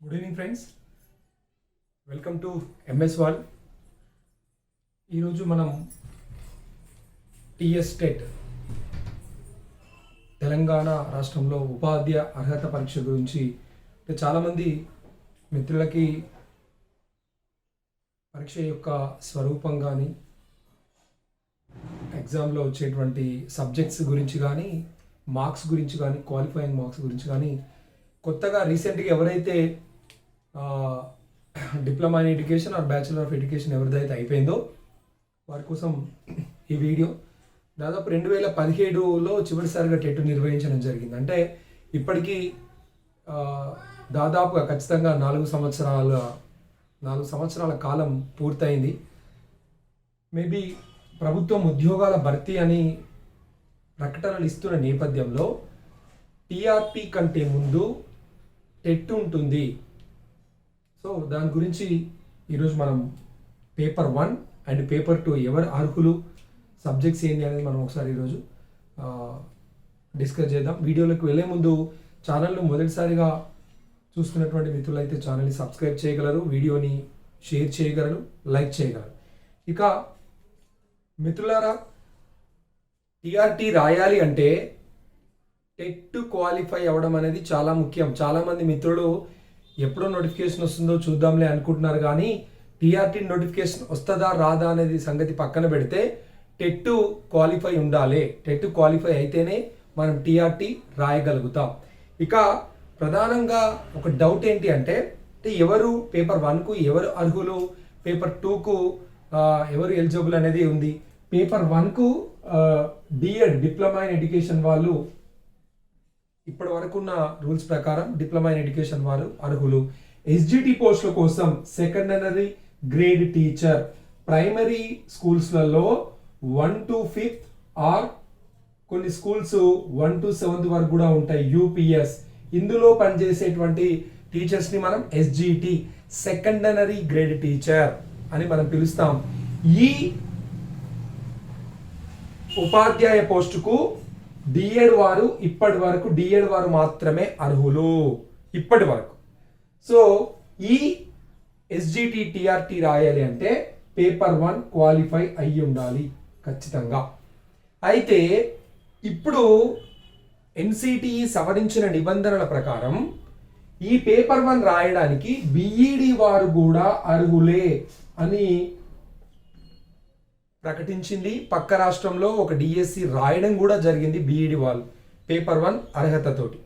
Good evening friends, welcome to MS wall. ఈరోజు మనం TS TET Telangana రాష్ట్రంలో ఉపాధ్యాయ అర్హత పరీక్ష గురించి చాలామంది మిత్రులకి పరీక్ష యొక్క స్వరూపం కానీ ఎగ్జామ్లో వచ్చేటువంటి సబ్జెక్ట్స్ గురించి కానీ మార్క్స్ గురించి కానీ క్వాలిఫైయింగ్ మార్క్స్ గురించి కానీ కొత్తగా రీసెంట్గా ఎవరైతే diploma in education or bachelor of education ఎవరిదైతే అయిపోయిందో వారి కోసం ఈ వీడియో. దాదాపు 2017లో చివరిసారిగా టెట్ నిర్వహించడం జరిగింది. అంటే ఇప్పటికీ దాదాపుగా ఖచ్చితంగా 4 సంవత్సరాల కాలం పూర్తయింది. మేబీ ప్రభుత్వం ఉద్యోగాల భర్తీ అని ప్రకటనలు ఇస్తున్న నేపథ్యంలో టీఆర్పీ కంటే ముందు టెట్ ఉంటుంది. సో దాని గురించి ఈరోజు మనం పేపర్ 1 అండ్ పేపర్ 2 ఎవరు అర్హులు, సబ్జెక్ట్స్ ఏంటి అనేది మనం ఒకసారి ఈరోజు డిస్కస్ చేద్దాం. వీడియోలోకి వెళ్ళే ముందు ఛానల్ను మొదటిసారిగా చూస్తున్నటువంటి మిత్రులు అయితే ఛానల్ని సబ్స్క్రైబ్ చేయగలరు, వీడియోని షేర్ చేయగలరు, లైక్ చేయగలరు. ఇక మిత్రులారా, టీఆర్టీ రాయాలి అంటే టెట్ క్వాలిఫై అవ్వడం అనేది చాలా ముఖ్యం. చాలామంది మిత్రులు ఎప్పుడో నోటిఫికేషన్ వస్తుందో చూద్దాంలే అనుకుంటున్నారు, కానీ టీఆర్టీ నోటిఫికేషన్ వస్తుందా రాదా అనేది సంగతి పక్కన పెడితే టెట్ క్వాలిఫై ఉండాలి. టెట్ క్వాలిఫై అయితేనే మనం టీఆర్టీ రాయగలుగుతాం. ఇక ప్రధానంగా ఒక డౌట్ ఏంటి అంటే ఎవరు పేపర్ 1కు ఎవరు అర్హులు, పేపర్ 2కు ఎవరు ఎలిజిబుల్ అనేది ఉంది. పేపర్ 1కు డిఎడ్ డిప్లొమా ఇన్ ఎడ్యుకేషన్ వాళ్ళు ఇప్పటి వరకు ఉన్న రూల్స్ ప్రకారం డిప్లొమా ఇన్ ఎడ్యుకేషన్ వారు అర్హులు. ఎస్జిటి పోస్టుల కోసం సెకండరీ గ్రేడ్ టీచర్ ప్రైమరీ స్కూల్స్లలో 1 to 5th ఆర్ కొన్ని స్కూల్స్ 1 to 7th వరకు కూడా ఉంటాయి. యూపీఎస్ ఇందులో పనిచేసేటువంటి టీచర్స్ని మనం ఎస్జిటి సెకండరీ గ్రేడ్ టీచర్ అని మనం పిలుస్తాం. ఈ ఉపాధ్యాయ పోస్టుకు డిఎడ్ వారు ఇప్పటి వరకు డిఎడ్ వారు మాత్రమే అర్హులు ఇప్పటి వరకు. సో ఈ ఎస్జిటి టిఆర్టీ రాయాలి అంటే పేపర్ 1 క్వాలిఫై అయ్యి ఉండాలి ఖచ్చితంగా. అయితే ఇప్పుడు ఎన్సిటిఈ సవరించిన నిబంధనల ప్రకారం ఈ పేపర్ 1 రాయడానికి బిఈడి వారు కూడా అర్హులే అని ప్రకటించింది. పక్క రాష్ట్రంలో ఒక డిఎస్సి రాయడం కూడా జరిగింది బిఈడి వాళ్ళు పేపర్ 1 అర్హతతోటి.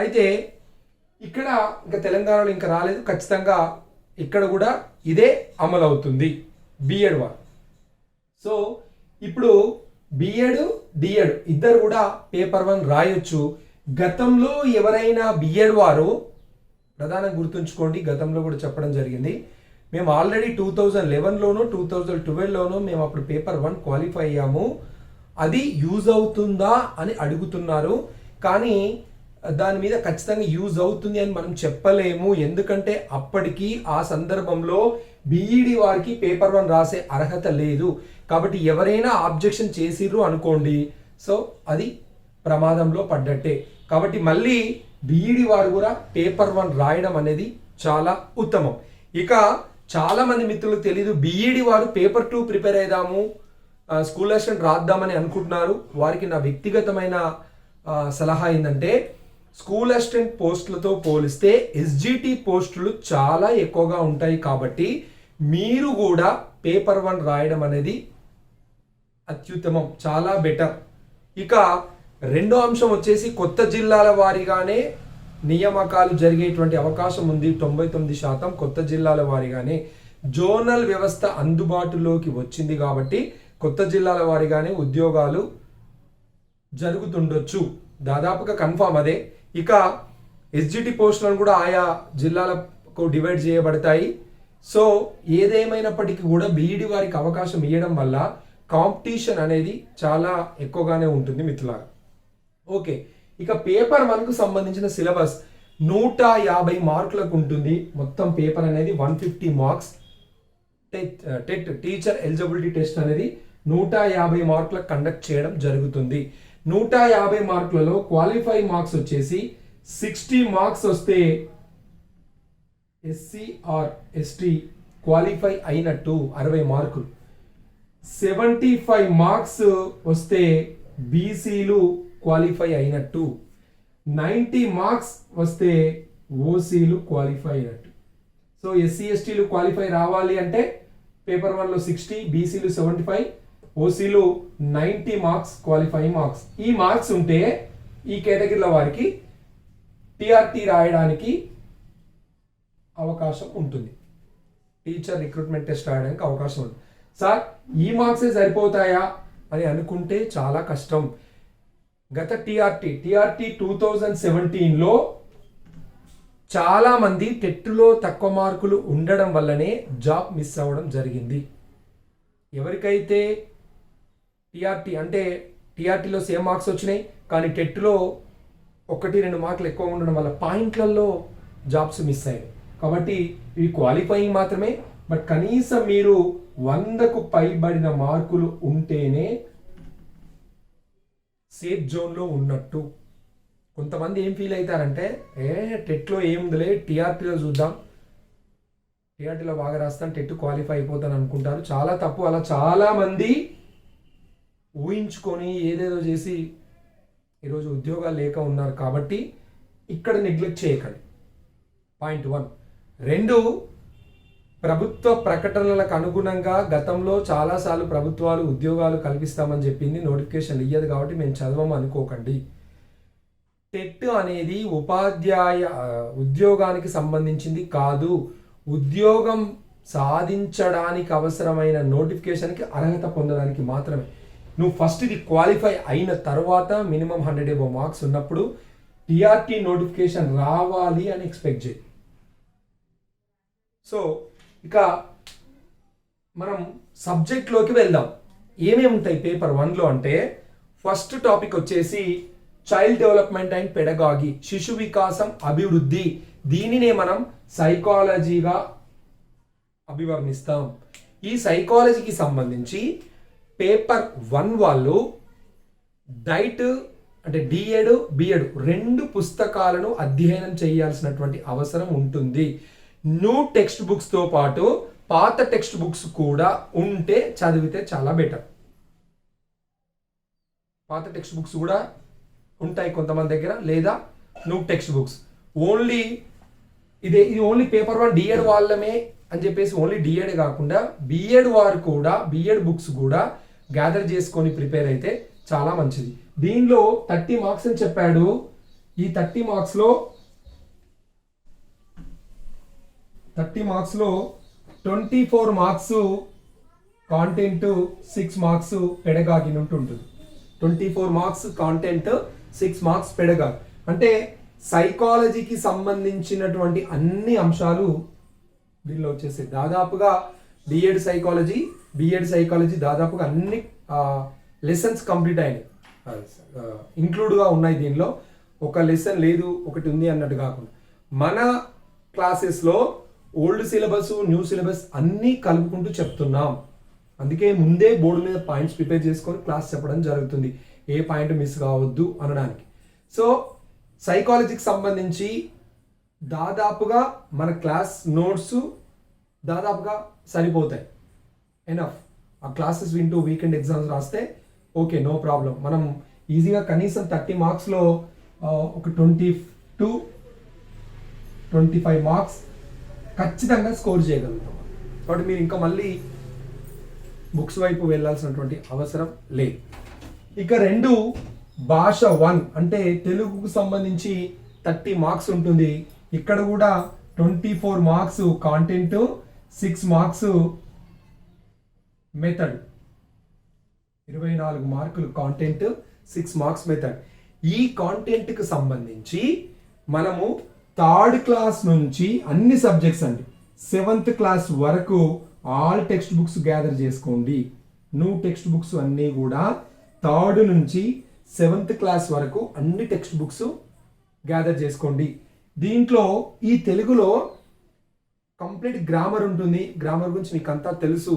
అయితే ఇక్కడ ఇంకా తెలంగాణలో ఇంకా రాలేదు, ఖచ్చితంగా ఇక్కడ కూడా ఇదే అమలు అవుతుంది బిఎడ్ వారు. సో ఇప్పుడు బిఎడ్ డిఎడ్ ఇద్దరు కూడా పేపర్ 1 రాయొచ్చు. గతంలో ఎవరైనా బిఎడ్ వారు ప్రధానంగా గుర్తుంచుకోండి, గతంలో కూడా చెప్పడం జరిగింది, మేము ఆల్రెడీ 2011లోనో 2012లోనో మేము అప్పుడు పేపర్ 1 క్వాలిఫై అయ్యాము, అది యూజ్ అవుతుందా అని అడుగుతున్నారు. కానీ దాని మీద ఖచ్చితంగా యూజ్ అవుతుంది అని మనం చెప్పలేము, ఎందుకంటే అప్పటికి ఆ సందర్భంలో బిఈడి వారికి పేపర్ 1 రాసే అర్హత లేదు. కాబట్టి ఎవరైనా ఆబ్జెక్షన్ చేసిర్రు అనుకోండి, సో అది ప్రమాదంలో పడ్డట్టే. కాబట్టి మళ్ళీ బిఈడి వారు కూడా పేపర్ 1 రాయడం అనేది చాలా ఉత్తమం. ఇక చాలా మంది మిత్రులకు తెలీదు, బిఈడి వారు పేపర్ 2 ప్రిపేర్ అయిదాము, స్కూల్ అసిస్టెంట్ రాద్దామని అనుకుంటున్నారు. వారికి నా వ్యక్తిగతమైన సలహా ఏంటంటే స్కూల్ అసిస్టెంట్ పోస్టులతో పోలిస్తే ఎస్జిటి పోస్టులు చాలా ఎక్కువగా ఉంటాయి. కాబట్టి మీరు కూడా పేపర్ 1 రాయడం అనేది అత్యుత్తమం, చాలా బెటర్. ఇక రెండో అంశం వచ్చేసి కొత్త జిల్లాల వారీగానే నియామకాలు జరిగేటువంటి అవకాశం ఉంది. 99% కొత్త జిల్లాల వారీగానే జోనల్ వ్యవస్థ అందుబాటులోకి వచ్చింది. కాబట్టి కొత్త జిల్లాల వారీగానే ఉద్యోగాలు జరుగుతుండొచ్చు, దాదాపుగా కన్ఫామ్ అదే. ఇక ఎస్జిటి పోస్టులను కూడా ఆయా జిల్లాలకు డివైడ్ చేయబడతాయి. సో ఏదేమైనప్పటికీ కూడా బిఈడి వారికి అవకాశం ఇవ్వడం వల్ల కాంపిటీషన్ అనేది చాలా ఎక్కువగానే ఉంటుంది మిత్రులారా. ఓకే, ఇక పేపర్ 1కు సంబంధించిన సిలబస్ 150 మార్కులకు ఉంటుంది. మొత్తం పేపర్ అనేది 150 marks. TET teacher eligibility test అనేది 150 మార్కులకు కండక్ట్ చేయడం జరుగుతుంది. 150 మార్కులలో క్వాలిఫై మార్క్స్ వచ్చేసి 60 మార్క్స్ వస్తే ఎస్సీ ఆర్ ఎస్టీ క్వాలిఫై అయినట్టు 60 మార్కులు. 75 మార్క్స్ వస్తే బీసీలు క్వాలిఫై అయినట్టు. 90 మార్క్స్ వస్తే ఓసీలు క్వాలిఫై అయినట్టు. సో ఎస్సీ ఎస్టీలు క్వాలిఫై రావాలి అంటే పేపర్ 1లో 60, బీసీలు 75, ఓసీలు 90 మార్క్స్ క్వాలిఫైయింగ్ మార్క్స్. ఈ మార్క్స్ ఉంటే ఈ కేటగిరీల వారికి టీఆర్టీ రాయడానికి అవకాశం ఉంటుంది, టీచర్ రిక్రూట్మెంట్ టెస్ట్ రాయడానికి అవకాశం ఉంటుంది. సార్ ఈ మార్క్సే సరిపోతాయా అని అనుకుంటే చాలా కష్టం. గత టీఆర్టీ 2017లో చాలా మంది టెట్లో తక్కువ మార్కులు ఉండడం వల్లనే జాబ్ మిస్ అవ్వడం జరిగింది. ఎవరికైతే టీఆర్టీ అంటే టీఆర్టీలో సేమ్ మార్క్స్ వచ్చినాయి కానీ టెట్లో 1-2 మార్కులు ఎక్కువ ఉండడం వల్ల పాయింట్లలో జాబ్స్ మిస్ అయ్యాయి. కాబట్టి ఇవి క్వాలిఫైయింగ్ మాత్రమే. బట్ కనీసం మీరు 100కు పైబడిన మార్కులు ఉంటేనే సేఫ్ జోన్లో ఉన్నట్టు. కొంతమంది ఏం ఫీల్ అవుతారంటే టెట్లో ఏముందిలే టీఆర్టీలో చూద్దాం, టీఆర్టీలో బాగా రాస్తాను టెట్ క్వాలిఫై అయిపోతాను అనుకుంటారు. చాలా తప్పు. అలా చాలామంది ఊహించుకొని ఏదేదో చేసి ఈరోజు ఉద్యోగాలు లేక ఉన్నారు. కాబట్టి ఇక్కడ నెగ్లెక్ట్ చేయకండి. పాయింట్ 1. 2, ప్రభుత్వ ప్రకటనలకు అనుగుణంగా గతంలో చాలాసార్లు ప్రభుత్వాలు ఉద్యోగాలు కల్పిస్తామని చెప్పింది, నోటిఫికేషన్ ఇయ్యదు కాబట్టి మేము చదవము అనుకోకండి. టెట్ అనేది ఉపాధ్యాయ ఉద్యోగానికి సంబంధించింది కాదు. ఉద్యోగం సాధించడానికి అవసరమైన నోటిఫికేషన్కి అర్హత పొందడానికి మాత్రమే. నువ్వు ఫస్ట్ ఇది క్వాలిఫై అయిన తర్వాత మినిమం 100 above మార్క్స్ ఉన్నప్పుడు టీఆర్టీ నోటిఫికేషన్ రావాలి అని ఎక్స్పెక్ట్ చేయి. సో ఇక మనం సబ్జెక్ట్లోకి వెళ్దాం. ఏమేమి ఉంటాయి పేపర్ 1లో అంటే ఫస్ట్ టాపిక్ వచ్చేసి చైల్డ్ డెవలప్మెంట్ అండ్ పెడగాగి, శిశు వికాసం అభివృద్ధి. దీనినే మనం సైకాలజీగా అభివర్ణిస్తాం. ఈ సైకాలజీకి సంబంధించి పేపర్ 1 వాళ్ళు డైట్ అంటే డిఎడ్ బిఎడ్ 2 పుస్తకాలను అధ్యయనం చేయాల్సినటువంటి అవసరం ఉంటుంది. న్యూ టెక్స్ట్ బుక్స్తో పాటు పాత టెక్స్ట్ బుక్స్ కూడా ఉంటే చదివితే చాలా బెటర్. పాత టెక్స్ట్ బుక్స్ కూడా ఉంటాయి కొంతమంది దగ్గర, లేదా న్యూ టెక్స్ట్ బుక్స్. ఓన్లీ ఇది ఓన్లీ పేపర్ 1 డిఎడ్ వాళ్ళమే అని చెప్పేసి ఓన్లీ డిఎడ్ కాకుండా బిఎడ్ వారు కూడా బిఎడ్ బుక్స్ కూడా గ్యాదర్ చేసుకొని ప్రిపేర్ అయితే చాలా మంచిది. దీనిలో 30 మార్క్స్ అని చెప్పాడు. ఈ 30 మార్క్స్లో 24 మార్క్స్ కాంటెంట్, 6 మార్క్స్ పెడగాగి నుండి ఉంటుంది. 24 మార్క్స్ కాంటెంట్, 6 మార్క్స్ పెడగాగి. అంటే సైకాలజీకి సంబంధించినటువంటి అన్ని అంశాలు దీనిలో వచ్చేసాయి. దాదాపుగా బిఎడ్ సైకాలజీ దాదాపుగా అన్ని లెసన్స్ కంప్లీట్ అయినాయి, ఇంక్లూడ్గా ఉన్నాయి. దీనిలో ఒక లెసన్ లేదు ఒకటి ఉంది అన్నట్టు కాకుండా మన క్లాసెస్లో ఓల్డ్ సిలబస్ న్యూ సిలబస్ అన్నీ కలుపుకుంటూ చెప్తున్నాం. అందుకే ముందే బోర్డు మీద పాయింట్స్ ప్రిపేర్ చేసుకొని క్లాస్ చెప్పడం జరుగుతుంది, ఏ పాయింట్ మిస్ కావద్దు అనడానికి. సో సైకాలజీకి సంబంధించి దాదాపుగా మన క్లాస్ నోట్స్ దాదాపుగా సరిపోతాయి, ఎనఫ్. ఆ క్లాసెస్ వింటూ వీకెండ్ ఎగ్జామ్స్ రాస్తే ఓకే, నో ప్రాబ్లం. మనం ఈజీగా కనీసం 30 మార్క్స్లో ఒక 20-25 మార్క్స్ ఖచ్చితంగా స్కోర్ చేయగలుగుతాం. కాబట్టి మీరు ఇంకా మళ్ళీ బుక్స్ వైపు వెళ్ళాల్సినటువంటి అవసరం లేదు. ఇక 2 భాష 1 అంటే తెలుగుకు సంబంధించి 30 మార్క్స్ ఉంటుంది. ఇక్కడ కూడా 24 మార్క్స్ కాంటెంట్, 6 మార్క్స్ మెథడ్. 24 మార్కులు కాంటెంట్, 6 మార్క్స్ మెథడ్. ఈ కాంటెంట్కి సంబంధించి మనము 3rd క్లాస్ నుంచి అన్ని సబ్జెక్ట్స్ అండి 7th క్లాస్ వరకు ఆల్ టెక్స్ట్ బుక్స్ గ్యాదర్ చేసుకోండి. న్యూ టెక్స్ట్ బుక్స్ అన్నీ కూడా 3rd నుంచి 7th క్లాస్ వరకు అన్ని టెక్స్ట్ బుక్స్ గ్యాదర్ చేసుకోండి. దీంట్లో ఈ తెలుగులో కంప్లీట్ గ్రామర్ ఉంటుంది. గ్రామర్ గురించి మీకు అంతా తెలుసు,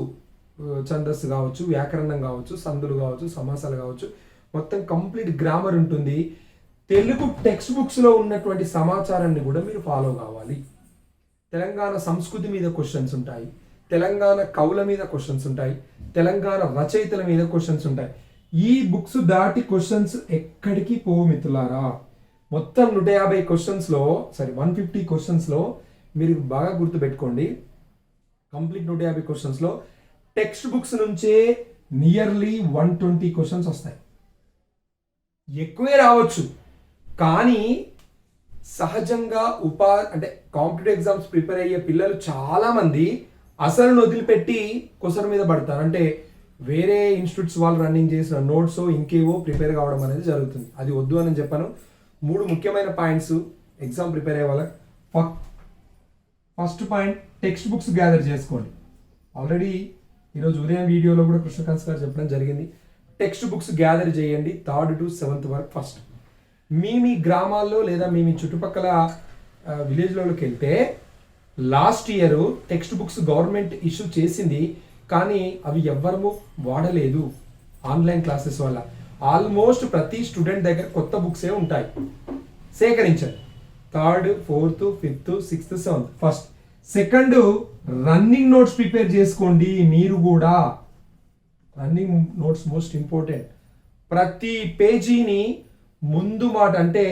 ఛందస్సు కావచ్చు, వ్యాకరణం కావచ్చు, సందులు కావచ్చు, సమాసాలు కావచ్చు, మొత్తం కంప్లీట్ గ్రామర్ ఉంటుంది. తెలుగు టెక్స్ట్ బుక్స్లో ఉన్నటువంటి సమాచారాన్ని కూడా మీరు ఫాలో కావాలి. తెలంగాణ సంస్కృతి మీద క్వశ్చన్స్ ఉంటాయి, తెలంగాణ కవుల మీద క్వశ్చన్స్ ఉంటాయి, తెలంగాణ రచయితల మీద క్వశ్చన్స్ ఉంటాయి. ఈ బుక్స్ దాటి క్వశ్చన్స్ ఎక్కడికి పోవు మిత్రులారా. మొత్తం 150 క్వశ్చన్స్లో 150 క్వశ్చన్స్లో మీరు బాగా గుర్తుపెట్టుకోండి, కంప్లీట్ 150 క్వశ్చన్స్లో టెక్స్ట్ బుక్స్ నుంచే నియర్లీ 120 క్వశ్చన్స్ వస్తాయి. ఎక్కువే రావచ్చు, కానీ సహజంగా అంటే కాంపిటేటివ్ ఎగ్జామ్స్ ప్రిపేర్ అయ్యే పిల్లలు చాలామంది అసలు వదిలిపెట్టి క్వశ్చన్ మీద పడతారు. అంటే వేరే ఇన్స్టిట్యూట్స్ వాళ్ళు రన్నింగ్ చేసిన నోట్స్ ఇంకేవో ప్రిపేర్ కావడం అనేది జరుగుతుంది. అది వద్దు అని చెప్పాను. 3 ముఖ్యమైన పాయింట్స్ ఎగ్జామ్ ప్రిపేర్ అయ్యే వాళ్ళకి. First point, text books gather చేసుకోండి. ఆల్రెడీ ఈరోజు ఉదయం వీడియోలో కూడా కృష్ణకాంత్ గారు చెప్పడం జరిగింది. టెక్స్ట్ బుక్స్ గ్యాదర్ చేయండి 3rd to 7th వరకు. ఫస్ట్ మీ గ్రామాల్లో లేదా మీ చుట్టుపక్కల విలేజ్లోకి వెళ్తే last year text books government issue చేసింది, కానీ అవి ఎవ్వరము వాడలేదు ఆన్లైన్ క్లాసెస్ వల్ల. ఆల్మోస్ట్ ప్రతి స్టూడెంట్ దగ్గర కొత్త బుక్సే ఉంటాయి. సేకరించండి 3rd, 4th, 5th, 6th, 7th. First. Second, running notes prepare చేసుకోండి. మీరు కూడా రన్నింగ్ నోట్స్ మోస్ట్ ఇంపార్టెంట్. ప్రతి పేజీని ముందు మాట, అంటే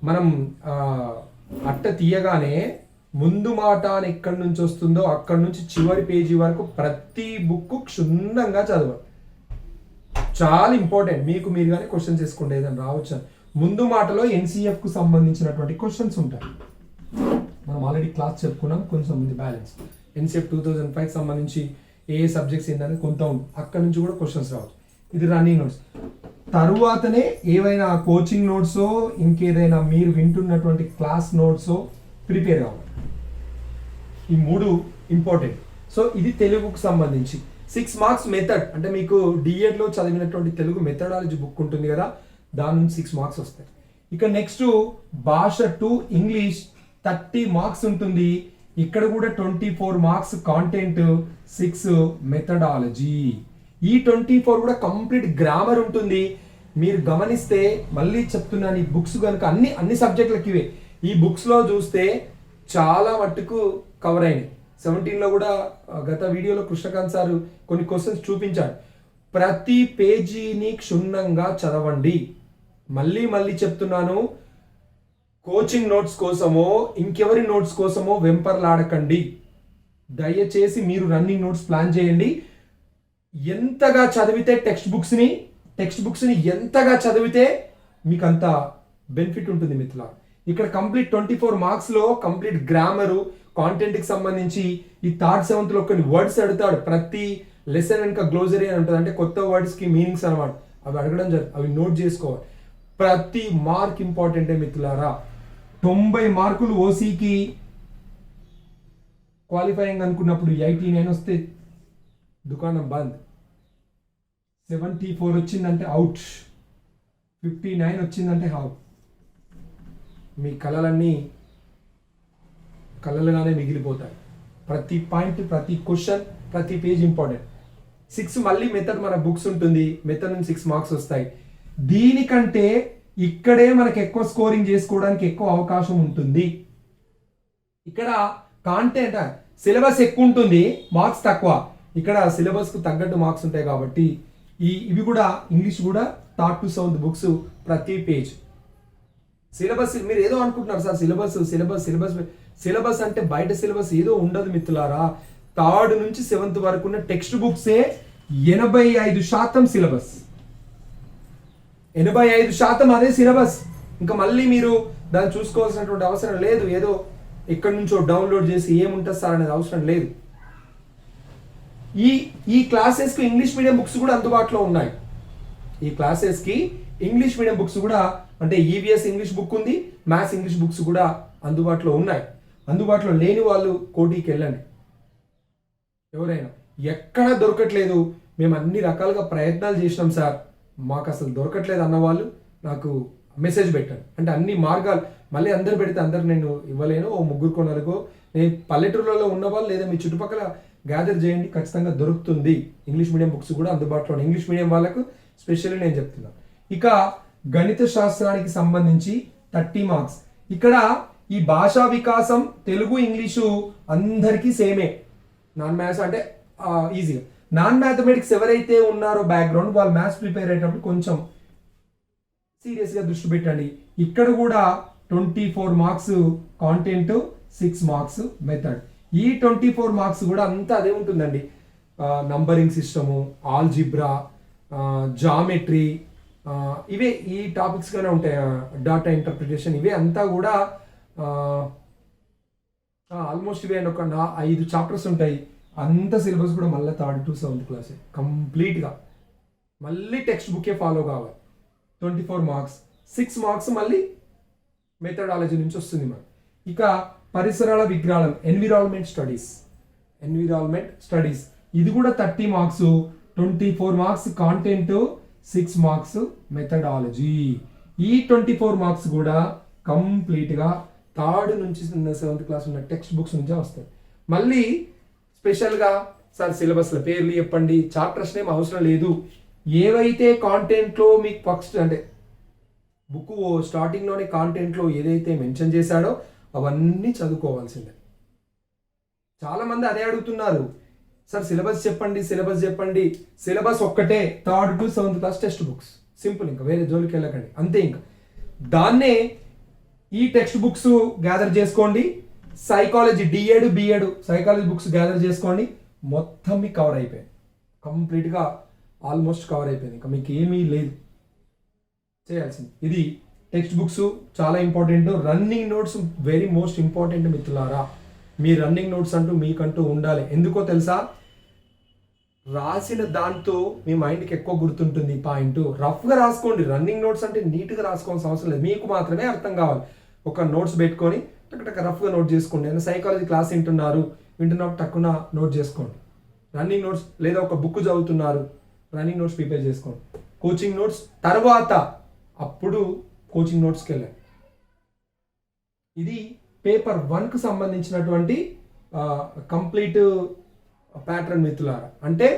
మనం అట్ట తీయగానే ముందు మాట అని ఎక్కడి నుంచి వస్తుందో అక్కడి నుంచి చివరి పేజీ వరకు ప్రతి బుక్ క్షుణ్ణంగా చదవాలి. చాలా ఇంపార్టెంట్. మీరు కానీ క్వశ్చన్స్ వేసుకోండి, ఏదైనా రావచ్చు. ముందు మాటలో ఎన్సీఎఫ్కు సంబంధించినటువంటి క్వశ్చన్స్ ఉంటాయి. మనం ఆల్రెడీ క్లాస్ చెప్పుకున్నాం, కొంచెం ఉంది బ్యాలెన్స్. ఎన్సీఎఫ్ 2005 సంబంధించి ఏ సబ్జెక్ట్స్ ఏంటనేది కొంత ఉంది, అక్కడ నుంచి కూడా క్వశ్చన్స్ రావచ్చు. ఇది రన్నింగ్ నోట్స్. తరువాతనే ఏవైనా కోచింగ్ నోట్సో ఇంకేదైనా మీరు వింటున్నటువంటి క్లాస్ నోట్సో ప్రిపేర్ కావాలి. ఈ 3 ఇంపార్టెంట్. సో ఇది తెలుగుకు సంబంధించి 6 మార్క్స్ మెథడ్. అంటే మీకు డిఎడ్లో చదివినటువంటి తెలుగు మెథడాలజీ బుక్ ఉంటుంది కదా, దాని నుంచి 6 మార్క్స్ వస్తాయి. ఇక నెక్స్ట్ భాష 2 ఇంగ్లీష్ 30 మార్క్స్ ఉంటుంది. ఇక్కడ కూడా 24 మార్క్స్ కాంటెంట్, 6 మెథడాలజీ. ఈ 24 కూడా కంప్లీట్ గ్రామర్ ఉంటుంది. మీరు గమనిస్తే మళ్ళీ చెప్తున్నాను, ఈ బుక్స్ కనుక అన్ని సబ్జెక్టులకి ఇవే. ఈ బుక్స్లో చూస్తే చాలా మట్టుకు కవర్ అయినాయి. 17లో కూడా గత వీడియోలో కృష్ణకాంత్ సార్ కొన్ని క్వశ్చన్స్ చూపించాడు. ప్రతి పేజీని క్షుణ్ణంగా చదవండి. మళ్ళీ చెప్తున్నాను, కోచింగ్ నోట్స్ కోసమో ఇంకెవరి నోట్స్ కోసమో వెంపర్లాడకండి. దయచేసి మీరు రన్నింగ్ నోట్స్ ప్లాన్ చేయండి. ఎంతగా చదివితే టెక్స్ట్ బుక్స్ని ఎంతగా చదివితే మీకు అంత బెనిఫిట్ ఉంటుంది మిత్రుల. ఇక్కడ కంప్లీట్ 24 మార్క్స్లో కంప్లీట్ గ్రామరు, కాంటెంట్కి సంబంధించి ఈ 3rd, 7th కొన్ని వర్డ్స్ అడుగుతాడు. ప్రతి లెసన్ వెనుక గ్లోజరీ అని ఉంటుంది, అంటే కొత్త వర్డ్స్కి మీనింగ్స్ అనమాట. అవి అడగడం జరుగుతుంది, అవి నోట్ చేసుకోవాలి. ప్రతి మార్క్ ఇంపార్టెంటే మిత్రులారా. 90 మార్కులు ఓసీకి క్వాలిఫైయింగ్ అనుకున్నప్పుడు 89 వస్తే దుకాణం బంద్. 74 వచ్చిందంటే అవుట్. 59 వచ్చిందంటే హౌ. మీ కళలన్నీ కళలుగానే మిగిలిపోతాయి. ప్రతి పాయింట్, ప్రతి క్వశ్చన్, ప్రతి పేజ్ ఇంపార్టెంట్. 6 మళ్ళీ మెథడ్ మన బుక్స్ ఉంటుంది, మెథడ్ నుంచి 6 మార్క్స్ వస్తాయి. దీనికంటే ఇక్కడే మనకు ఎక్కువ స్కోరింగ్ చేసుకోవడానికి ఎక్కువ అవకాశం ఉంటుంది. ఇక్కడ కాంటెంట్ సిలబస్ ఎక్కువ ఉంటుంది, మార్క్స్ తక్కువ. ఇక్కడ సిలబస్కు తగ్గట్టు మార్క్స్ ఉంటాయి కాబట్టి ఇవి కూడా ఇంగ్లీష్ కూడా 3rd to 7th బుక్స్ ప్రతి పేజ్. సిలబస్ మీరు ఏదో అనుకుంటున్నారు సార్, సిలబస్ అంటే బయట సిలబస్ ఏదో ఉండదు మిత్రులారా. 3rd నుంచి 7th వరకు ఉన్న టెక్స్ట్ బుక్సే 85% సిలబస్. 85% అదే సిలబస్. ఇంకా మళ్ళీ మీరు దాన్ని చూసుకోవాల్సినటువంటి అవసరం లేదు. ఏదో ఎక్కడి నుంచో డౌన్లోడ్ చేసి ఏముంటుంది సార్ అనేది అవసరం లేదు. ఈ క్లాసెస్కి ఇంగ్లీష్ మీడియం బుక్స్ కూడా అందుబాటులో ఉన్నాయి. ఈ క్లాసెస్కి ఇంగ్లీష్ మీడియం బుక్స్ కూడా, అంటే ఈవీఎస్ ఇంగ్లీష్ బుక్ ఉంది, మ్యాథ్స్ ఇంగ్లీష్ బుక్స్ కూడా అందుబాటులో ఉన్నాయి. అందుబాటులో లేని వాళ్ళు కోటికి వెళ్ళండి. ఎవరైనా ఎక్కడ దొరకట్లేదు, మేము అన్ని రకాలుగా ప్రయత్నాలు చేసినాం సార్, మాకు అసలు దొరకట్లేదు అన్న వాళ్ళు నాకు మెసేజ్ పెట్టాను. అంటే అన్ని మార్గాలు మళ్ళీ అందరు పెడితే అందరు నేను ఇవ్వలేను. ఓ 3 4 నేను పల్లెటూరులలో ఉన్న వాళ్ళు లేదా మీ చుట్టుపక్కల గ్యాదర్ చేయండి, ఖచ్చితంగా దొరుకుతుంది. ఇంగ్లీష్ మీడియం బుక్స్ కూడా అందుబాటులో ఉన్నాయి. ఇంగ్లీష్ మీడియం వాళ్ళకు స్పెషల్లీ నేను చెప్తున్నాను. ఇక గణిత శాస్త్రానికి సంబంధించి 30 మార్క్స్. ఇక్కడ ఈ భాషా వికాసం తెలుగు ఇంగ్లీషు అందరికీ సేమే. నాన్ మ్యాథ్స్ అంటే ఈజీగా. నాన్ మ్యాథమెటిక్స్ ఎవరైతే ఉన్నారో బ్యాక్గ్రౌండ్ వాళ్ళు మ్యాథ్స్ ప్రిపేర్ అయ్యేటప్పుడు కొంచెం సీరియస్గా దృష్టి పెట్టండి. ఇక్కడ కూడా 24 మార్క్స్ కాంటెంట్, 6 మార్క్స్ మెథడ్. ఈ 24 మార్క్స్ కూడా అంతా అదే ఉంటుందండి. నంబరింగ్ సిస్టము, ఆల్జిబ్రా, జామెట్రీ, ఇవే ఈ టాపిక్స్ గానే ఉంటాయి. డాటా ఇంటర్ప్రిటేషన్, ఇవే అంతా కూడా ఆల్మోస్ట్ ఇవే అండి. ఒక 5 చాప్టర్స్ ఉంటాయి. అంత సిలబస్ కూడా మళ్ళీ 3rd to 7th క్లాసే కంప్లీట్గా. మళ్ళీ టెక్స్ట్ బుకే ఫాలో కావాలి. 24 మార్క్స్, 6 మార్క్స్ మళ్ళీ మెథడాలజీ నుంచి వస్తుంది మనకి. ఇక పరిసరాల విజ్ఞానం, ఎన్విరాన్మెంట్ స్టడీస్, ఇది కూడా 30 marks, 24 marks content, 6 marks methodology. ఈ 24 మార్క్స్ కూడా కంప్లీట్గా 3rd నుంచి 7th క్లాస్ ఉన్న టెక్స్ట్ బుక్స్ నుంచే వస్తాయి. మళ్ళీ స్పెషల్గా సార్ సిలబస్ల పేర్లు చెప్పండి, చాప్టర్స్ నేమ్ అవసరం లేదు. ఏవైతే కాంటెంట్లో మీకు ఫస్ట్ అంటే బుక్ స్టార్టింగ్లోనే కాంటెంట్లో ఏదైతే మెన్షన్ చేశాడో అవన్నీ చదువుకోవాల్సిందే. చాలామంది అదే అడుగుతున్నారు, సార్ సిలబస్ చెప్పండి. సిలబస్ ఒక్కటే 3rd to 7th class text books, simple. ఇంకా వేరే జోలికి వెళ్ళకండి, అంతే. ఇంకా దాన్నే ఈ టెక్స్ట్ బుక్స్ గ్యాదర్ చేసుకోండి. Psychology D.Ed B.Ed psychology books gather చేసుకోండి. మొత్తం మీకు కవర్ అయిపోయింది, కంప్లీట్గా ఆల్మోస్ట్ కవర్ అయిపోయింది. ఇంకా మీకు ఏమీ లేదు చేయాల్సింది. ఇది టెక్స్ట్ బుక్స్ చాలా important. Running notes very most important మిత్రులారా. మీ రన్నింగ్ నోట్స్ అంటూ మీకంటూ ఉండాలి. ఎందుకో తెలుసా, రాసిన దాంతో మీ మైండ్కి ఎక్కువ గుర్తుంటుంది. పాయింట్ రఫ్గా రాసుకోండి. రన్నింగ్ నోట్స్ అంటే నీట్గా రాసుకోవాల్సిన అవసరం లేదు, మీకు మాత్రమే అర్థం కావాలి. ఒక నోట్స్ పెట్టుకొని టక్ రఫ్గా నోట్ చేసుకోండి. నేను సైకాలజీ క్లాస్ వింటున్నప్పుడు టక్కున నోట్ చేసుకోండి. రన్నింగ్ నోట్స్, లేదా ఒక బుక్ చదువుతున్నారు, రన్నింగ్ నోట్స్ ప్రిపేర్ చేసుకోండి. కోచింగ్ నోట్స్ తర్వాత అప్పుడు కోచింగ్ నోట్స్కి వెళ్ళండి. ఇది పేపర్ 1కు సంబంధించినటువంటి కంప్లీట్ ప్యాటర్న్ మిత్రులారా. అంటే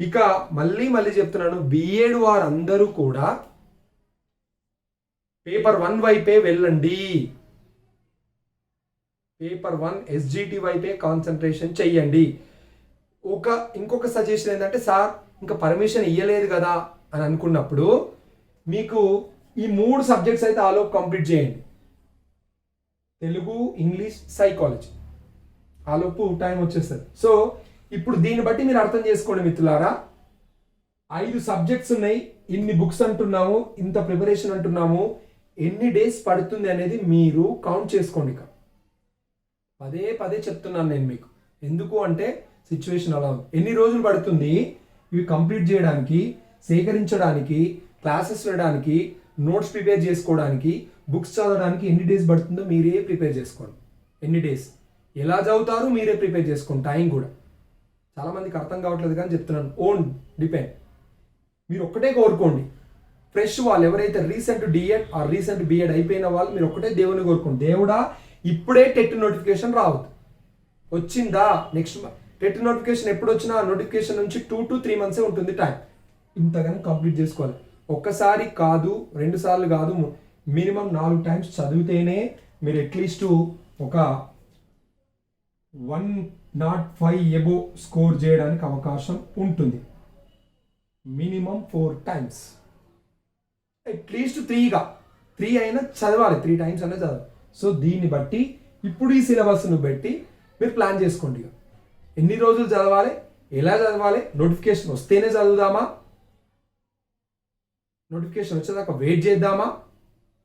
ఇక మళ్ళీ చెప్తున్నాను, B.Ed వారందరూ కూడా పేపర్ 1 వైపే వెళ్ళండి. పేపర్ 1 SGT వైపే కాన్సన్ట్రేషన్ చెయ్యండి. ఇంకొక సజెషన్ ఏంటంటే, సార్ ఇంకా పర్మిషన్ ఇవ్వలేదు కదా అని అనుకున్నప్పుడు మీకు ఈ 3 సబ్జెక్ట్స్ అయితే ఆలోపు కంప్లీట్ చేయండి. తెలుగు, ఇంగ్లీష్, సైకాలజీ ఆలోపు టైం వచ్చేస్తుంది. సో ఇప్పుడు దీన్ని బట్టి మీరు అర్థం చేసుకోండి మిత్రులారా. 5 సబ్జెక్ట్స్ ఉన్నాయి, ఇన్ని బుక్స్ అంటున్నాము, ఇంత ప్రిపరేషన్ అంటున్నాము, ఎన్ని డేస్ పడుతుంది అనేది మీరు కౌంట్ చేసుకోండి. ఇక పదే చెప్తున్నాను నేను మీకు. ఎందుకు అంటే సిచ్యువేషన్ అలా ఉంది. ఎన్ని రోజులు పడుతుంది ఇవి కంప్లీట్ చేయడానికి, సేకరించడానికి, క్లాసెస్ వినడానికి, నోట్స్ ప్రిపేర్ చేసుకోవడానికి, బుక్స్ చదవడానికి ఎన్ని డేస్ పడుతుందో మీరే ప్రిపేర్ చేసుకోండి. ఎన్ని డేస్ ఎలా చదువుతారు మీరే ప్రిపేర్ చేసుకోండి. టైం కూడా చాలామందికి అర్థం కావట్లేదు కానీ చెప్తున్నాను. Own depend. మీరు ఒక్కటే కోరుకోండి, ఫ్రెష్ వాళ్ళు ఎవరైతే recent D.Ed are recent B.Ed అయిపోయిన వాళ్ళు మీరు ఒక్కటే దేవుని కోరుకోండి, దేవుడా ఇప్పుడే టెట్ నోటిఫికేషన్ రావద్దు. వచ్చిందా నెక్స్ట్ టెట్ నోటిఫికేషన్ ఎప్పుడు వచ్చినా నోటిఫికేషన్ నుంచి 2 to 3 months ఉంటుంది టైం. ఇంతగానే కంప్లీట్ చేసుకోవాలి. ఒక్కసారి కాదు, 2 సార్లు కాదు, మినిమం 4 టైమ్స్ చదివితేనే మీరు అట్లీస్ట్ ఒక 105 ఎబో స్కోర్ చేయడానికి అవకాశం ఉంటుంది. మినిమం 4 టైమ్స్, అట్లీస్ట్ 3 అయినా చదవాలి, 3 టైమ్స్ అయినా చదవాలి. సో దీన్ని బట్టి ఇప్పుడు ఈ సిలబస్ను బట్టి మీరు ప్లాన్ చేసుకోండి. ఎన్ని రోజులు చదవాలి, ఎలా చదవాలి, నోటిఫికేషన్ వస్తేనే చదువుదామా, నోటిఫికేషన్ వచ్చేదాకా వెయిట్ చేద్దామా,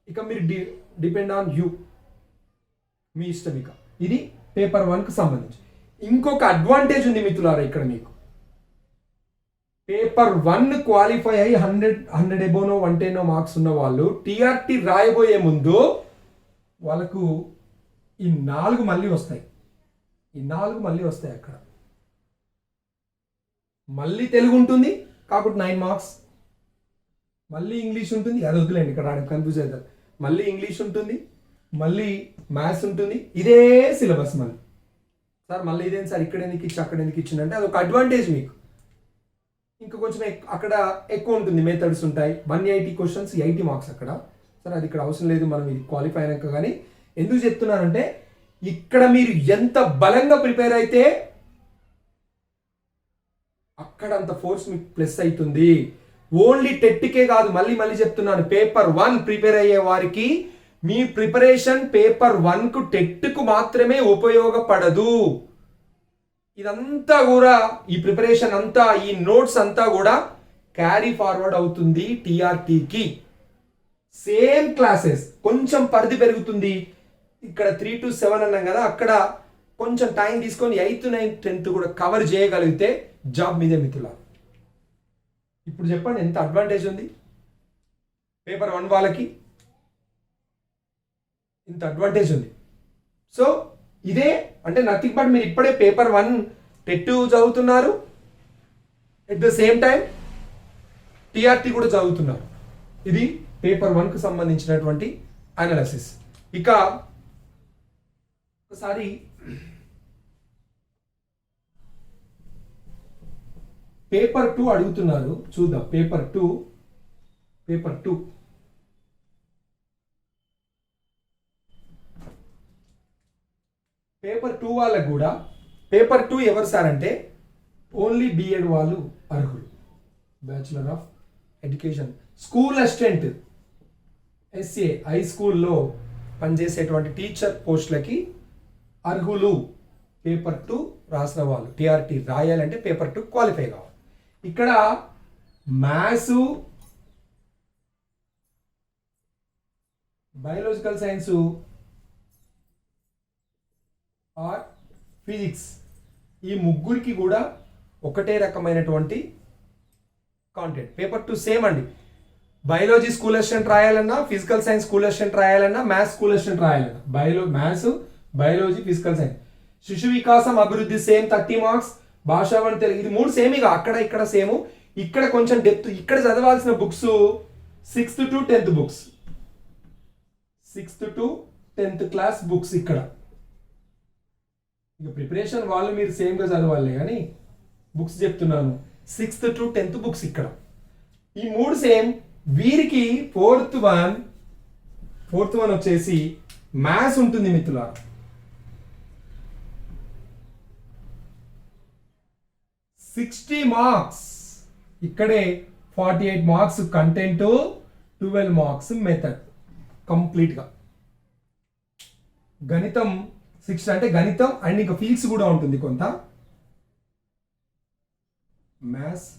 ఇక మీరు డిపెండ్ ఆన్ యూ, మీ ఇష్టం. ఇక ఇది పేపర్ 1కు సంబంధించి. ఇంకొక అడ్వాంటేజ్ ఉంది మిత్రులారా ఇక్కడ మీకు. పేపర్ 1 క్వాలిఫై అయ్యి 100 ఎబోనో 110 మార్క్స్ ఉన్న వాళ్ళు TRT రాయబోయే ముందు వాళ్ళకు ఈ 4 మళ్ళీ వస్తాయి. అక్కడ మళ్ళీ తెలుగు ఉంటుంది కాబట్టి 9 మార్క్స్, మళ్ళీ ఇంగ్లీష్ ఉంటుంది, అది వద్దులేండి ఇక్కడ కన్ఫ్యూజ్ అవుతారు. మళ్ళీ ఇంగ్లీష్ ఉంటుంది, మళ్ళీ మ్యాథ్స్ ఉంటుంది, ఇదే సిలబస్. మళ్ళీ సార్ మళ్ళీ ఇదేం సార్ ఇక్కడ ఎందుకు ఇచ్చి అక్కడ ఎందుకు ఇచ్చిందంటే అది ఒక అడ్వాంటేజ్ మీకు. ఇంకా కొంచెం అక్కడ ఎక్కువ ఉంటుంది, మెథడ్స్ ఉంటాయి. 180 క్వశ్చన్స్ 80 మార్క్స్ అక్కడ. సార్ అది ఇక్కడ అవసరం లేదు, మనం ఇది క్వాలిఫై అయినాక కానీ ఎందుకు చెప్తున్నానంటే ఇక్కడ మీరు ఎంత బలంగా ప్రిపేర్ అయితే అక్కడ అంత ఫోర్స్ మీకు ప్లస్ అవుతుంది. ఓన్లీ టెట్కే కాదు, మళ్ళీ మళ్ళీ చెప్తున్నాను, పేపర్ 1 ప్రిపేర్ అయ్యే వారికి మీ ప్రిపరేషన్ పేపర్ 1కు టెట్కు మాత్రమే ఉపయోగపడదు. ఇదంతా కూడా ఈ ప్రిపరేషన్ అంతా, ఈ నోట్స్ అంతా కూడా క్యారీ ఫార్వర్డ్ అవుతుంది టీఆర్టీకి. సేమ్ క్లాసెస్, కొంచెం పరిధి పెరుగుతుంది. ఇక్కడ 3 to 7 అన్నాం కదా, అక్కడ కొంచెం టైం తీసుకొని 8th 9th 10th కూడా కవర్ చేయగలిగితే జాబ్ మీదే మిత్రుల. ఇప్పుడు చెప్పండి ఎంత అడ్వాంటేజ్ ఉంది పేపర్ 1 వాళ్ళకి, ఇంత అడ్వాంటేజ్ ఉంది. సో ఇదే అంటే నథింగ్ బట్ మీరు ఇప్పుడే పేపర్ 1 టెట్ చదువుతున్నారు, at the same time TRT కూడా చదువుతున్నారు. ఇది పేపర్ 1కు సంబంధించినటువంటి అనాలిసిస్. ఇక ఒకసారి పేపర్ 2 అడుగుతున్నారు, చూద్దాం. పేపర్ 2 పేపర్ 2 వాళ్ళకు కూడా పేపర్ 2 ఎవరు సార్ అంటే ఓన్లీ బిఎడ్ వాళ్ళు అర్హులు. Bachelor of education, school assistant, SA high స్కూల్లో పనిచేసేటువంటి టీచర్ పోస్టులకి అర్హులు. పేపర్ 2 రాసిన వాళ్ళు టీఆర్టీ రాయాలంటే పేపర్ 2 క్వాలిఫై కావాలి. ఇక్కడ maths, biological science or physics, ఈ ముగ్గురికి కూడా ఒకటే రకమైనటువంటి కాంటెంట్. పేపర్ 2 సేమ్ అండి. బయాలజీ స్కూల్ అసిస్టెంట్ రాయాలన్నా, ఫిజికల్ సైన్స్ స్కూల్ అసిస్టెంట్ రాయాలన్నా, మ్యాథ్స్ స్కూల్ అసిస్టెంట్ రాయాలన్నా, మ్యాథ్స్, బయాలజీ, ఫిజికల్ సైన్స్. శిశు వికాసం అభివృద్ధి సేమ్ 30 మార్క్స్. భాషావళి తెలుగు, ఇది 3 సేమ్. ఇక అక్కడ ఇక్కడ సేమ్. ఇక్కడ కొంచెం డెప్త్. ఇక్కడ చదవాల్సిన books 6th to 10th books, 6th to 10th class books. ఇక్కడ ఇక ప్రిపరేషన్ వాళ్ళు మీరు సేమ్గా చదవాలి కానీ బుక్స్ చెప్తున్నాను. 6th to 10th బుక్స్ ఇక్కడ. ఈ 3 సేమ్. వీరికి ఫోర్త్ వన్ వచ్చేసి మ్యాథ్స్ ఉంటుంది మిత్రులారా. 60 మార్క్స్. ఇక్కడే 48 మార్క్స్ కంటెంట్, 12 మార్క్స్ మెథడ్ కంప్లీట్గా. గణితం 6 అంటే గణితం అండ్ ఇంకా ఫిజిక్స్ కూడా ఉంటుంది కొంత. Maths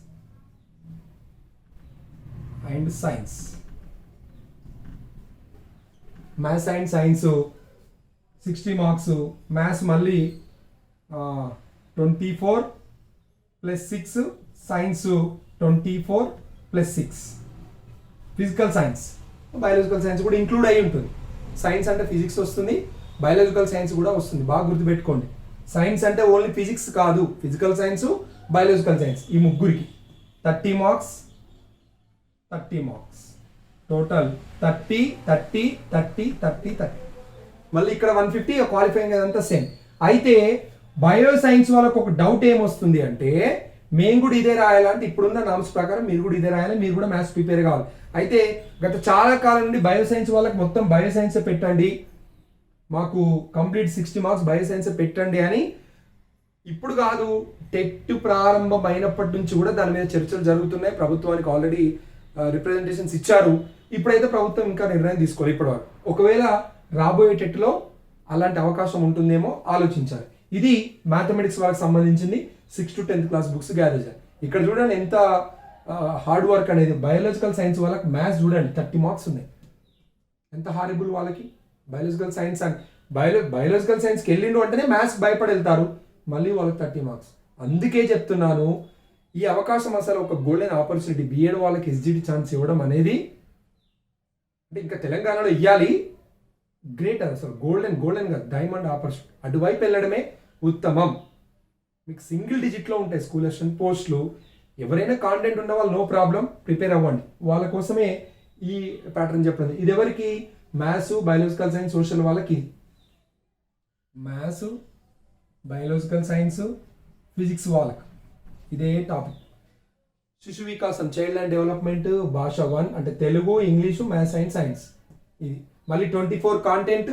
and science, maths and science 60 marks. Maths మళ్ళీ 24 + 6, science 24 + 6. Physical science, biological science కూడా ఇంక్లూడ్ అయి ఉంటుంది. సైన్స్ అంటే ఫిజిక్స్ వస్తుంది, బయాలజికల్ సైన్స్ కూడా వస్తుంది. బాగా గుర్తుపెట్టుకోండి. సైన్స్ అంటే ఓన్లీ ఫిజిక్స్ కాదు, ఫిజికల్ సైన్స్, బయాలజికల్ సైన్స్, ఈ ముగ్గురికి 30 మార్క్స్. టోటల్ 30. మళ్ళీ ఇక్కడ 150 క్వాలిఫైయింగ్ అదంతా సేమ్. అయితే బయో సైన్స్ వాళ్ళకు ఒక డౌట్ ఏమొస్తుంది అంటే మేము కూడా ఇదే రాయాలంటే ఇప్పుడున్న నామ్స్ ప్రకారం మీరు కూడా ఇదే రాయాలి, మీరు కూడా మ్యాథ్స్ ప్రిపేర్ కావాలి. అయితే గత చాలా కాలం నుండి బయో సైన్స్ వాళ్ళకి మొత్తం బయో సైన్స్ పెట్టండి, మాకు కంప్లీట్ 60 మార్క్స్ బయో సైన్స్ పెట్టండి అని. ఇప్పుడు కాదు, టెట్ ప్రారంభం అయినప్పటి నుంచి కూడా దాని మీద చర్చలు జరుగుతున్నాయి. ప్రభుత్వానికి ఆల్రెడీ రిప్రజెంటేషన్స్ ఇచ్చారు. ఇప్పుడైతే ప్రభుత్వం ఇంకా నిర్ణయం తీసుకోవాలి ఇప్పటివరకు. ఒకవేళ రాబోయే టెట్లో అలాంటి అవకాశం ఉంటుందేమో ఆలోచించాలి. ఇది మ్యాథమెటిక్స్ వాళ్ళకి సంబంధించింది 6th to 10th class books gather చేయాలి. ఇక్కడ చూడండి ఎంత హార్డ్ వర్క్ అనేది. బయాలజికల్ సైన్స్ వాళ్ళకి మ్యాథ్స్ చూడండి 30 మార్క్స్ ఉన్నాయి. ఎంత హారిబుల్ వాళ్ళకి. బయాలజికల్ సైన్స్ అండ్ బయాలజికల్ సైన్స్కి వెళ్ళిండు అంటేనే మ్యాథ్స్ భయపడి వెళ్తారు, మళ్ళీ వాళ్ళకి 30 మార్క్స్. అందుకే చెప్తున్నాను, ఈ అవకాశం అసలు ఒక గోల్డెన్ ఆపర్చునిటీ. బిఎడ్ వాళ్ళకి ఎస్జిటి ఛాన్స్ ఇవ్వడం అనేది అంటే ఇంకా తెలంగాణలో ఇవ్వాలి. గ్రేట్, అది అసలు గోల్డెన్గా డైమండ్ ఆపర్చునిటీ. అటువైపు వెళ్ళడమే ఉత్తమం. మీకు సింగిల్ డిజిట్లో ఉంటాయి స్కూల్ అసిస్టెంట్ పోస్టులు. ఎవరైనా కాంటెంట్ ఉన్న వాళ్ళు నో ప్రాబ్లం, ప్రిపేర్ అవ్వండి. వాళ్ళ కోసమే ఈ ప్యాటర్న్ చెప్పండి. ఇది ఎవరికి? మ్యాథ్స్, బయాలజికల్ సైన్స్, సోషల్ వాళ్ళకి. మ్యాథ్స్, బయాలజికల్ సైన్స్, ఫిజిక్స్ వాళ్ళకి ఇదే టాపిక్. శిశు వికాసం, చైల్డ్ అండ్ డెవలప్మెంట్, భాష 1 అంటే Telugu, English, maths and science. ఇది మళ్ళీ 24 కాంటెంట్,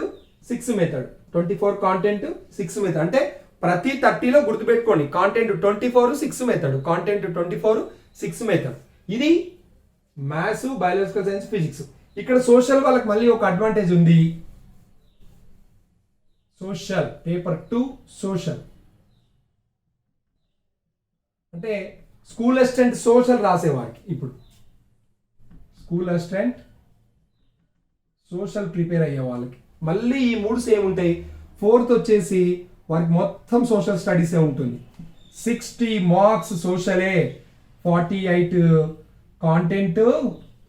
6 మెథడ్ 24 కాంటెంట్ 6 మెథడ్ అంటే ప్రతి 30లో గుర్తుపెట్టుకోండి కాంటెంట్ 24 6 మెథడ్ కాంటెంట్ 24 6 మెథడ్. ఇది మ్యాథ్స్ బయాలజికల్ సైన్స్ ఫిజిక్స్. ఇక్కడ సోషల్ వాళ్ళకి మళ్ళీ ఒక అడ్వాంటేజ్ ఉంది. సోషల్ పేపర్ 2 సోషల్ అంటే స్కూల్ అసిస్టెంట్ సోషల్ రాసేవారికి ఇప్పుడు స్కూల్ అసిస్టెంట్ సోషల్ ప్రిపేర్ అయ్యే వాళ్ళకి మళ్ళీ ఈ 3 సేమ్ ఉంటాయి. 4th వచ్చేసి వారికి మొత్తం సోషల్ స్టడీసే ఉంటుంది. 60 మార్క్స్ సోషలే, 48 కాంటెంట్,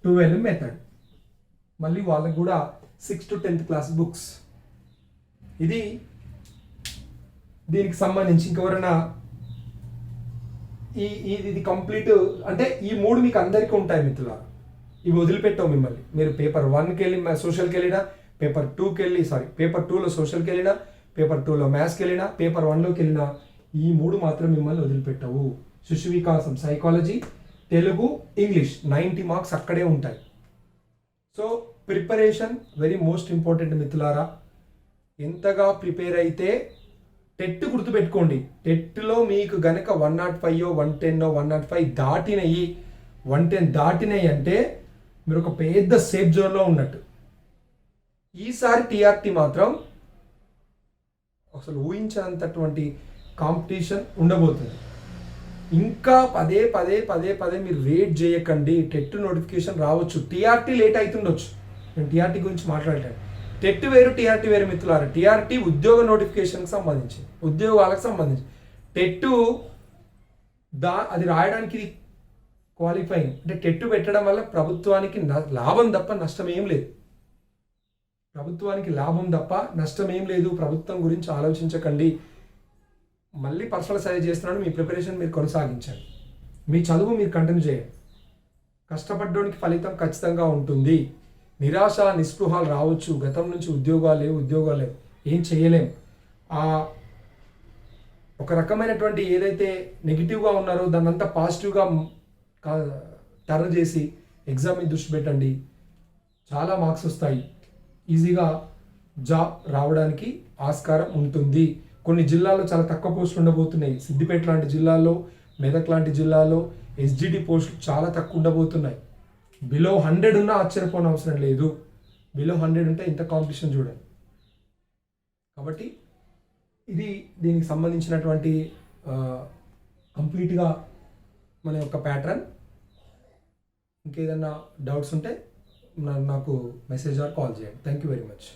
12 మెథడ్. మళ్ళీ వాళ్ళకి కూడా 6th to 10th class books. ఇది దీనికి సంబంధించి ఇంకెవరైనా ఇది కంప్లీట్ అంటే ఈ 3 మీకు అందరికీ ఉంటాయి మిత్రులారా. ఇవి వదిలిపెట్టావు మిమ్మల్ని. మీరు పేపర్ 1కి వెళ్ళి సోషల్కి వెళ్ళినా, పేపర్ 2కి వెళ్ళి పేపర్ 2లో సోషల్కి వెళ్ళినా, పేపర్ 2లో మ్యాథ్స్కి వెళ్ళినా, పేపర్ 1లోకి వెళ్ళినా ఈ 3 మాత్రం మిమ్మల్ని వదిలిపెట్టవు. శిశు వికాసం, సైకాలజీ, తెలుగు, ఇంగ్లీష్ 90 మార్క్స్ అక్కడే ఉంటాయి. So preparation very most important మిత్రులారా. ఎంతగా ప్రిపేర్ అయితే టెట్ గుర్తుపెట్టుకోండి. టెట్లో మీకు గనక 105 110 105 దాటినయి 110 దాటినాయి అంటే మీరు ఒక పెద్ద సేఫ్ జోన్లో ఉన్నట్టు. ఈసారి టీఆర్టీ మాత్రం అసలు ఊహించినంతటువంటి కాంపిటీషన్ ఉండబోతుంది. ఇంకా పదే పదే పదే పదే మీరు వెయిట్ చేయకండి. టెట్ నోటిఫికేషన్ రావచ్చు, టీఆర్టీ లేట్ అవుతుండొచ్చు. నేను టీఆర్టీ గురించి మాట్లాడతాను. టెట్ వేరు, టీఆర్టీ వేరు మిత్రులారా. టీఆర్టీ ఉద్యోగ నోటిఫికేషన్కి సంబంధించి, ఉద్యోగాలకు సంబంధించి. టెట్ అది రాయడానికి క్వాలిఫైయింగ్ అంటే టెట్ పెట్టడం వల్ల ప్రభుత్వానికి లాభం తప్ప నష్టం ఏం లేదు. ప్రభుత్వానికి లాభం తప్ప నష్టం ఏం లేదు. ప్రభుత్వం గురించి ఆలోచించకండి. మళ్ళీ పర్సనల్ సజెస్ట్ చేస్తున్నాను, మీ ప్రిపరేషన్ మీరు కొనసాగించండి. మీ చదువు మీరు కంటిన్యూ చేయండి. కష్టపడ్డానికి ఫలితం ఖచ్చితంగా ఉంటుంది. నిరాశ నిస్పృహాలు రావచ్చు. గతం నుంచి ఉద్యోగాలు లేవు, ఏం చేయలేం. ఒక రకమైనటువంటి ఏదైతే నెగిటివ్గా ఉన్నారో దాన్ని అంతా పాజిటివ్గా టర్న్ చేసి ఎగ్జామ్ మీద దృష్టి పెట్టండి. చాలా మార్క్స్ వస్తాయి. ఈజీగా జాబ్ రావడానికి ఆస్కారం ఉంటుంది. కొన్ని జిల్లాల్లో చాలా తక్కువ పోస్టులు ఉండబోతున్నాయి. సిద్దిపేట లాంటి జిల్లాల్లో, మెదక్ లాంటి జిల్లాల్లో ఎస్జిడి పోస్టులు చాలా తక్కువ ఉండబోతున్నాయి. బిలో 100 ఉన్నా ఆశ్చర్యపోని అవసరం లేదు. బిలో 100 ఉంటే ఇంత కాంపిటీషన్ చూడండి. కాబట్టి ఇది దీనికి సంబంధించినటువంటి కంప్లీట్గా మన యొక్క ప్యాటర్న్. ఇంకేదన్నా డౌట్స్ ఉంటే నాకు మెసేజ్ ఆర్ కాల్ చేయండి. Thank you very much.